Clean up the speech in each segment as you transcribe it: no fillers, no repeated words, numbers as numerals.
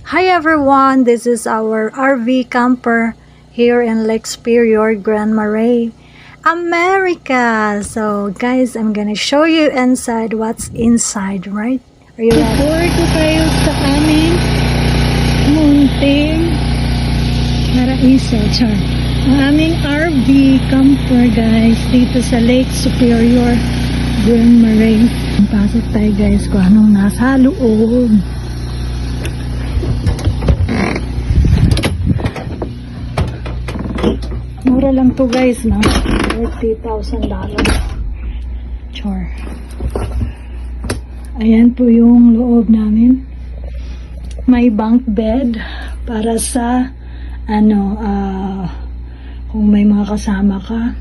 Hi everyone, this is our RV camper here in Lake Superior, Grand Marais, America. So guys, I'm gonna show you inside what's inside, right? Are you ready? Report ko kayo sa aming munting paraiso, char. Ang aming RV camper guys, dito sa Lake Superior, Grand Marais. Pasok tayo guys kung anong nasa loob. Mura lang to guys, no? $30,000. Char. Ayan po yung loob namin. May bunk bed para sa kung may mga kasama ka.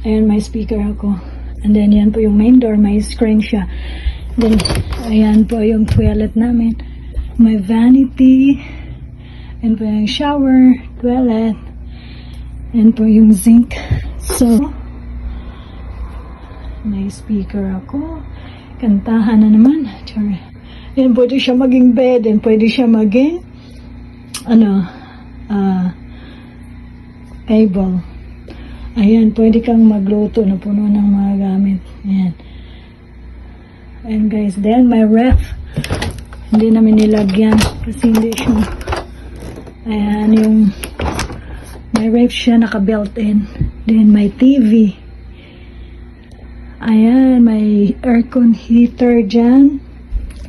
Ayan, may speaker ako. And then yan po yung main door, may screen siya. Then ayan po yung toilet namin. May vanity. Ayan po yung shower, toilet. Ayan po yung zinc. So, may speaker ako. Kantahan na naman. Ayan, pwede siya maging bed. And pwede siya maging table. Ayan, pwede kang magluto na puno ng mga gamit. Ayan. Ayan guys. Then, may ref. Hindi namin nilagyan kasi hindi siya. Ayan, yung may ref siya naka-built-in. Then, may TV. Ayan, may aircon heater dyan.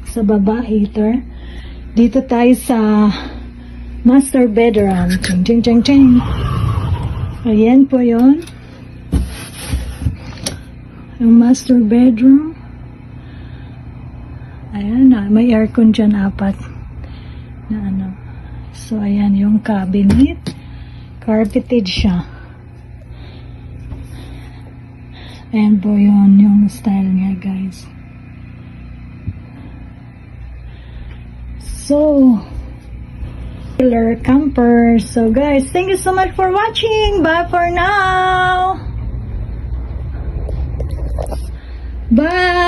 Sa baba, heater. Dito tayo sa master bedroom. Ching, ching, ching, ching. Ayan po yun. Yung master bedroom. Ayan na, may aircon dyan, 4. Na So, ayan yung cabinet. Carpeted siya. Ayan po yun, yung style niya, guys. So, killer camper. So, guys, thank you so much for watching. Bye for now. Bye.